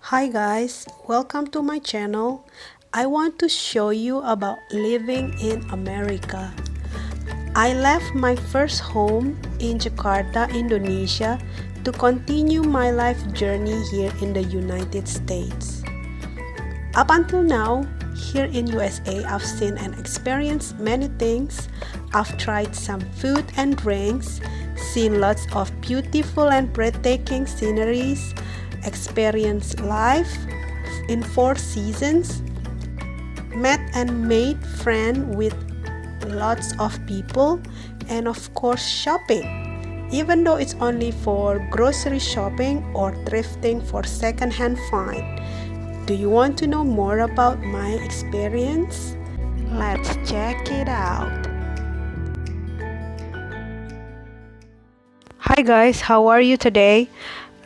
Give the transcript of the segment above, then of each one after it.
Hi guys, welcome to my channel. I want to show you about living in America. I left my first home in Jakarta, Indonesia to continue my life journey here in the United States. Up until now, here in USA, I've seen and experienced many things. I've tried some food and drinks, seen lots of beautiful and breathtaking sceneries, experienced life in four seasons, met and made friends with lots of people, and of course shopping. Even though it's only for grocery shopping or thrifting for second-hand find. Do you want to know more about my experience? Let's check it out. Hi guys, how are you today?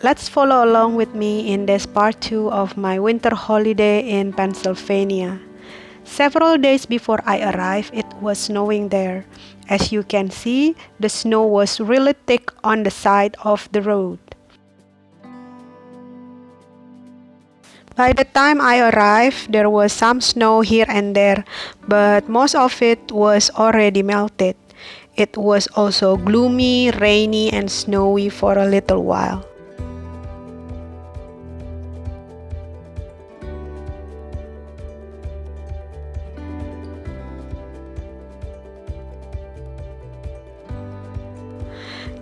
Let's follow along with me in this part 2 of my winter holiday in Pennsylvania. Several days before I arrived, it was snowing there. As you can see, the snow was really thick on the side of the road. By the time I arrived, there was some snow here and there, but most of it was already melted. It was also gloomy, rainy, and snowy for a little while.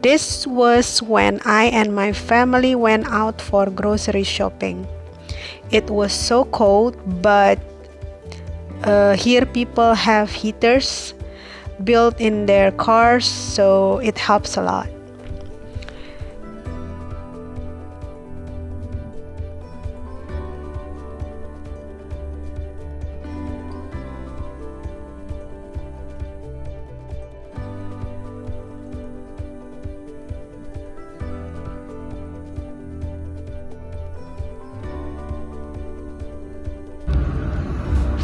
This was when I and my family went out for grocery shopping. It was so cold, but here people have heaters built in their cars, so it helps a lot.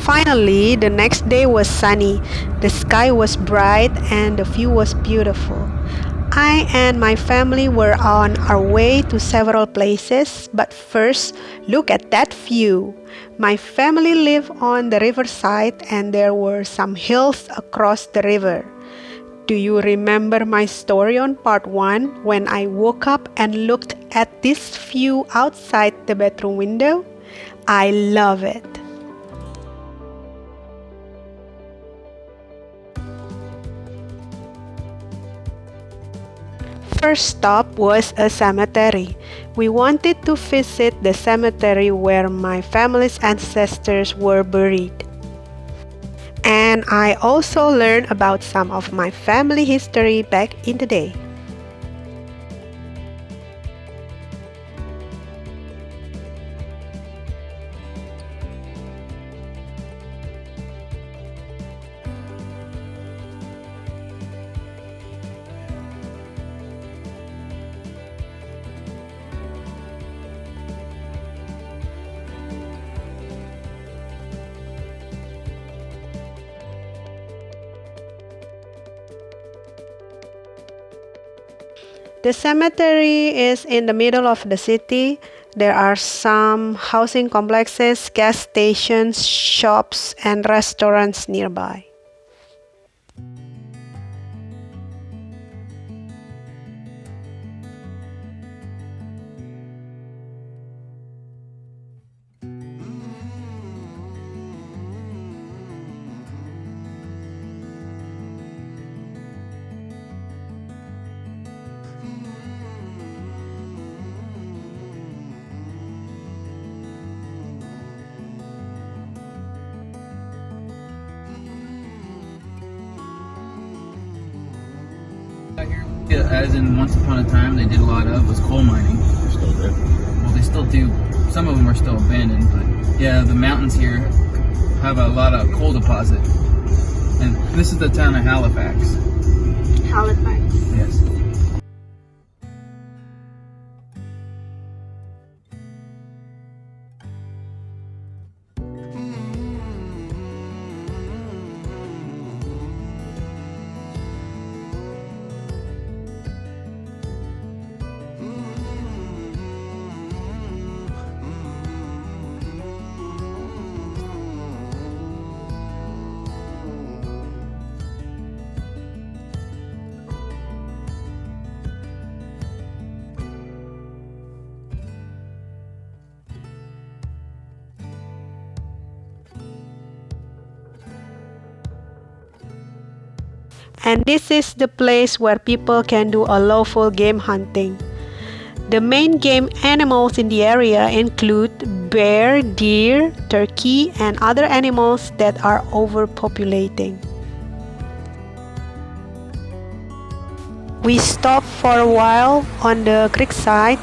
Finally, the next day was sunny. The sky was bright and the view was beautiful. I and my family were on our way to several places, but first, look at that view. My family lived on the riverside and there were some hills across the river. Do you remember my story on part 1 when I woke up and looked at this view outside the bedroom window? I love it. First stop was a cemetery. We wanted to visit the cemetery where my family's ancestors were buried. And I also learned about some of my family history back in the day. The cemetery is in the middle of the city. There are some housing complexes, gas stations, shops, and restaurants nearby. Yeah, as in once upon a time they did a lot of was coal mining. They're still there. Well, they still do. Some of them are still abandoned, but yeah, the mountains here have a lot of coal deposit. And this is the town of Halifax. Halifax. Yes. And this is the place where people can do a lawful game hunting. The main game animals in the area include bear, deer, turkey, and other animals that are overpopulating. We stopped for a while on the creek side.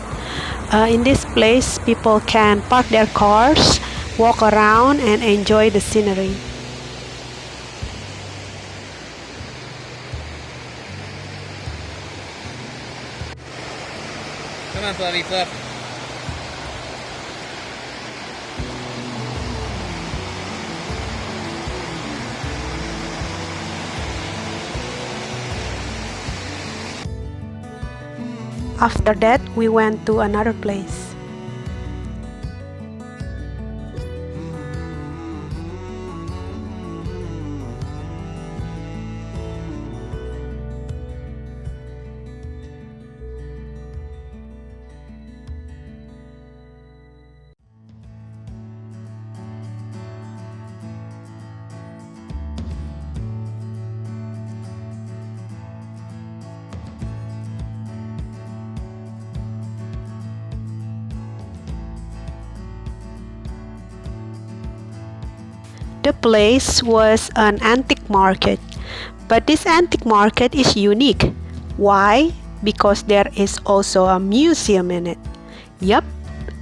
In this place, people can park their cars, walk around, and enjoy the scenery. Come on, Fluffy, Fluff. After that, we went to another place. The place was an antique market, but this antique market is unique. Why? Because there is also a museum in it. Yup,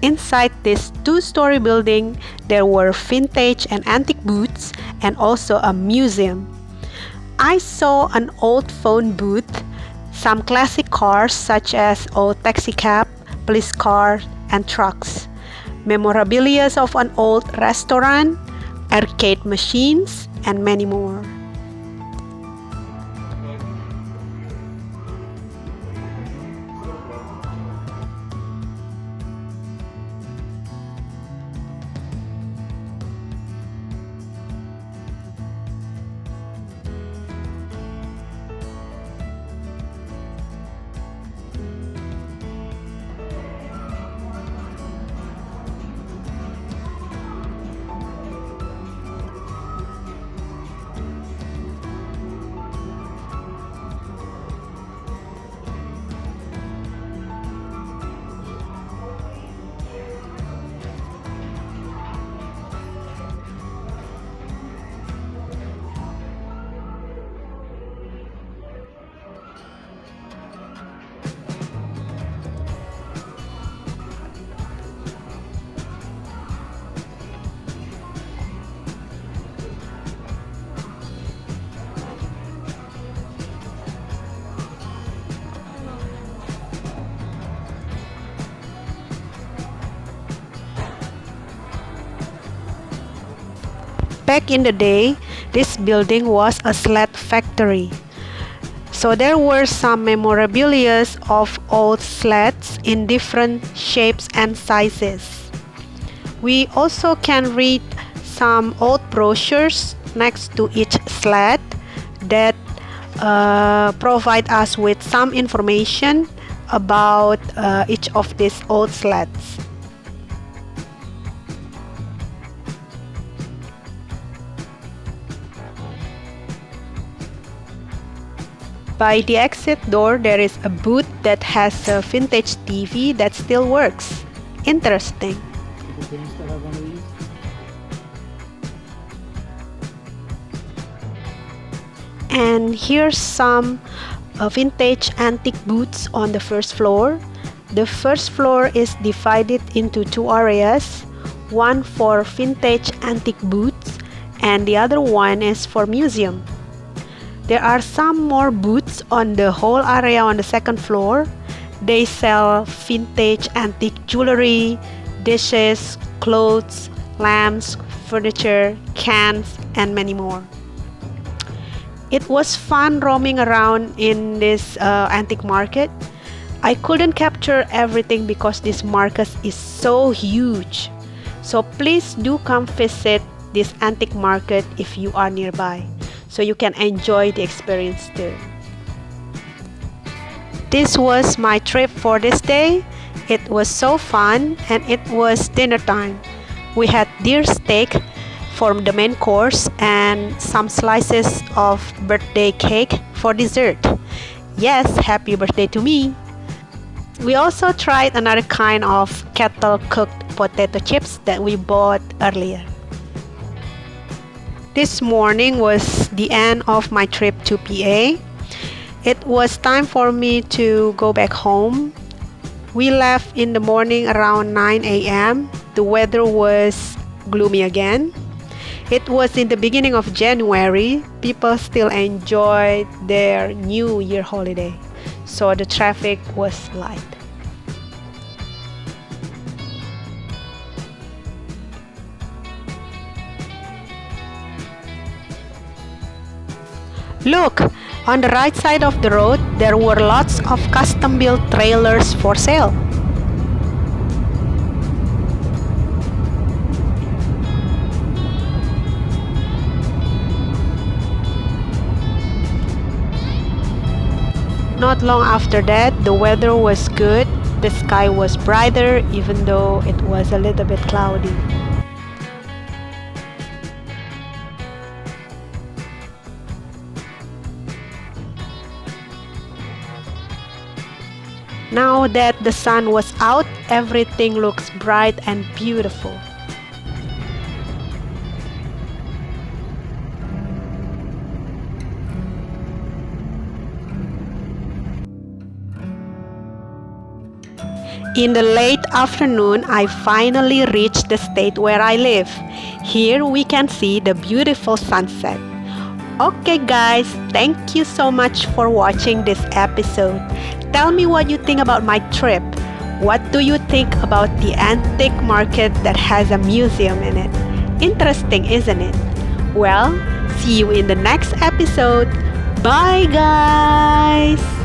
inside this two-story building, there were vintage and antique booths and also a museum. I saw an old phone booth, some classic cars such as old taxicab, police cars, and trucks, memorabilia of an old restaurant, arcade machines, and many more. Back in the day, this building was a sled factory. So there were some memorabilia of old sleds in different shapes and sizes. We also can read some old brochures next to each sled that provide us with some information about each of these old sleds. By the exit door, there is a booth that has a vintage TV that still works. Interesting. People can still have one of these? And here's some vintage antique booths on the first floor. The first floor is divided into two areas, one for vintage antique booths and the other one is for museum. There are some more booths on the whole area on the second floor. They sell vintage antique jewelry, dishes, clothes, lamps, furniture, cans, and many more. It was fun roaming around in this antique market. I couldn't capture everything because this market is so huge. So please do come visit this antique market if you are nearby, so you can enjoy the experience too. This was my trip for this day. It was so fun and it was dinner time. We had deer steak for the main course and some slices of birthday cake for dessert. Yes, happy birthday to me! We also tried another kind of kettle cooked potato chips that we bought earlier. This morning was the end of my trip to PA. It was time for me to go back home. We left in the morning around 9 a.m. The weather was gloomy again. It was in the beginning of January. People still enjoyed their New Year holiday, so the traffic was light. Look, on the right side of the road, there were lots of custom-built trailers for sale. Not long after that, the weather was good. The sky was brighter, even though it was a little bit cloudy. Now that the sun was out, everything looks bright and beautiful. In the late afternoon, I finally reached the state where I live. Here we can see the beautiful sunset. Okay guys, thank you so much for watching this episode. Tell me what you think about my trip. What do you think about the antique market that has a museum in it? Interesting, isn't it? Well, see you in the next episode. Bye guys!